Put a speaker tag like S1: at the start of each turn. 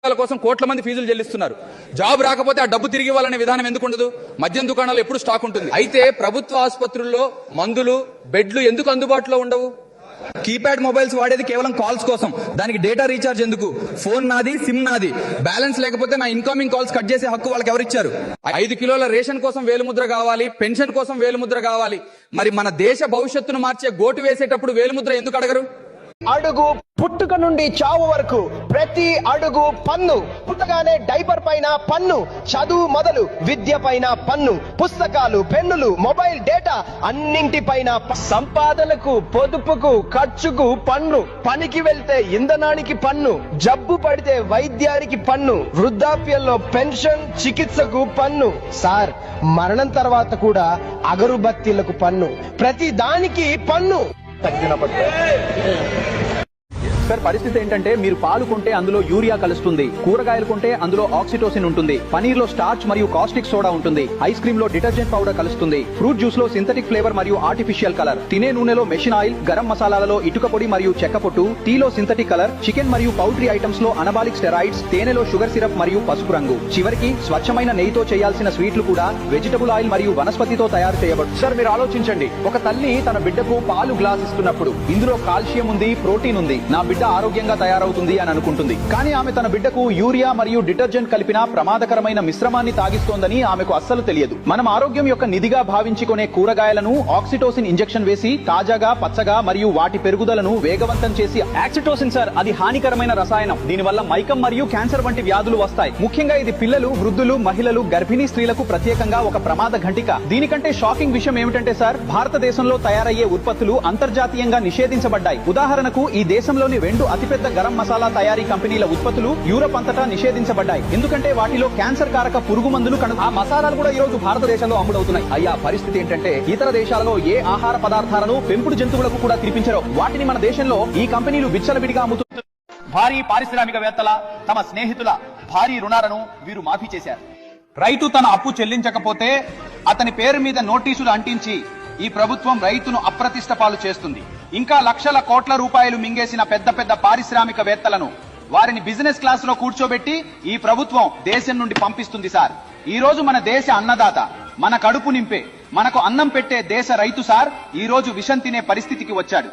S1: కోసం కోట్ల మంది ఫీజులు చెల్లిస్తున్నారు. జాబ్ రాకపోతే ఆ డబ్బు తిరిగి ఇవ్వాలనే విధానం ఎందుకు ఉండదు? మద్యం దుకాణాలు ఎప్పుడు స్టాక్ ఉంటుంది. అయితే ప్రభుత్వ ఆసుపత్రుల్లో మందులు, బెడ్లు ఎందుకు అందుబాటులో ఉండవు? కీప్యాడ్ మొబైల్స్ వాడేది కేవలం కాల్స్ కోసం. దానికి డేటా రీఛార్జ్ ఎందుకు? ఫోన్ నాది, సిమ్ నాది. బ్యాలెన్స్ లేకపోతే నా ఇన్కమింగ్ కాల్స్ కట్ చేసే హక్కు వాళ్ళకి ఎవరిచ్చారు? 5 కిలోల రేషన్ కోసం వేలుముద్ర కావాలి, పెన్షన్ కోసం వేలుముద్ర కావాలి. మరి మన దేశ భవిష్యత్తును మార్చే గోటు వేసేటప్పుడు వేలుముద్ర ఎందుకు అడగరు?
S2: అడుగు పుట్టుక నుండి చావు వరకు ప్రతి అడుగు పన్ను. పుట్టగానే డైపర్ పైన పన్ను, చదువు మొదలు విద్య పైన పన్ను, పుస్తకాలు, పెన్నులు, మొబైల్ డేటా అన్నింటిపైన. సంపాదనకు, పొదుపుకు, ఖర్చుకు పన్ను. పనికి వెళ్తే ఇంధనానికి పన్ను, జబ్బు పడితే వైద్యానికి పన్ను, వృద్ధాప్యంలో పెన్షన్, చికిత్సకు పన్ను. సార్, మరణం తర్వాత కూడా అగరుబత్తీలకు పన్ను, ప్రతి దానికి పన్ను.
S3: సార్, పరిస్థితి ఏంటంటే మీరు పాలు కొంటే అందులో యూరియా కలుస్తుంది, కూరగాయలు కొంటే అందులో ఆక్సిటోసిన్ ఉంటుంది, పనీర్ లో స్టార్చ్ మరియు కాస్టిక్ సోడా ఉంటుంది, ఐస్ క్రీమ్ లో డిటర్జెంట్ పౌడర్ కలుస్తుంది, ఫ్రూట్ జ్యూస్ లో సింథటిక్ ఫ్లేవర్ మరియు ఆర్టిఫిషియల్ కలర్, తినే నూనెలో మెషిన్ ఆయిల్, గరం మసాలాలలో ఇటుక పొడి మరియు చెక్క పొట్టు, టీలో సింథటిక్ కలర్, చికెన్ మరియు పౌల్ట్రీ ఐటమ్స్ లో అనబాలిక్ స్టెరాయిడ్స్, తేనెలో షుగర్ సిరప్ మరియు పసుపు రంగు, చివరికి స్వచ్ఛమైన నెయ్యితో చేయాల్సిన స్వీట్లు కూడా వెజిటబుల్ ఆయిల్ మరియు వనస్పతితో తయారు చేయబడు. సార్, మీరు ఆలోచించండి, ఒక తల్లి తన బిడ్డకు పాలు గ్లాస్ ఇస్తున్నప్పుడు ఇందులో కాల్షియం ఉంది, ప్రోటీన్ ఉంది, నా బిడ్డ ఆరోగ్యంగా తయారవుతుంది అని అనుకుంటుంది. కానీ ఆమె తన బిడ్డకు యూరియా మరియు డిటర్జెంట్ కలిపిన ప్రమాదకరమైన మిశ్రమాన్ని తాగిస్తోందని ఆమెకు అస్సలు తెలియదు. మనం ఆరోగ్యం యొక్క నిధిగా భావించి కొనే కూరగాయలను ఆక్సిటోసిన్ ఇంజెక్షన్ వేసి తాజాగా, పచ్చగా మరియు వాటి పెరుగుదలను వేగవంతం చేసి. ఆక్సిటోసిన్ సార్, అది హానికరమైన రసాయనం. దీనివల్ల మైకం మరియు క్యాన్సర్ వంటి వ్యాధులు వస్తాయి. ముఖ్యంగా ఇది పిల్లలు, వృద్ధులు, మహిళలు, గర్భిణీ స్త్రీలకు ప్రత్యేకంగా ఒక ప్రమాద ఘంటిక. దీనికంటే షాకింగ్ విషయం ఏమిటంటే సార్, భారతదేశంలో తయారయ్యే ఉత్పత్తులు అంతర్జాతీయంగా నిషేధించబడ్డాయి. ఉదాహరణకు ఈ దేశంలోని 2 అతిపెద్ద గరం మసాలా తయారీ కంపెనీల ఉత్పత్తులు యూరప్ అంతటా నిషేధించబడ్డాయి. ఎందుకంటే వాటిలో క్యాన్సర్ కారక పురుగు మందులు ఆ మసాలాలు కూడా ఈ రోజు భారతదేశంలో అమ్ముడవుతున్నాయి. అయ్యా, పరిస్థితి ఏంటంటే ఇతర దేశాలలో ఏ ఆహార పదార్థాలను పెంపుడు జంతువులకు కూడా తినిపించరో వాటిని మన దేశంలో ఈ కంపెనీలు విచ్చలవిడిగా అమ్ముతున్నారు. భారీ పారిశ్రామికవేత్తల, తమ స్నేహితుల భారీ రుణాలను వీరు మాఫీ చేశారు. రైతు తన అప్పు చెల్లించకపోతే అతని పేరు మీద నోటీసులు అంటించి ఈ ప్రభుత్వం రైతును అప్రతిష్ట పాలు చేస్తుంది. ఇంకా లక్షల కోట్ల రూపాయలు మింగేసిన పెద్ద పెద్ద పారిశ్రామికవేత్తలను వారిని బిజినెస్ క్లాస్ లో కూర్చోబెట్టి ఈ ప్రభుత్వం దేశం నుండి పంపిస్తుంది. సార్, ఈ రోజు మన దేశ అన్నదాత, మన కడుపు నింపే, మనకు అన్నం పెట్టే దేశ రైతు సార్ ఈ రోజు విషం తినే పరిస్థితికి వచ్చాడు.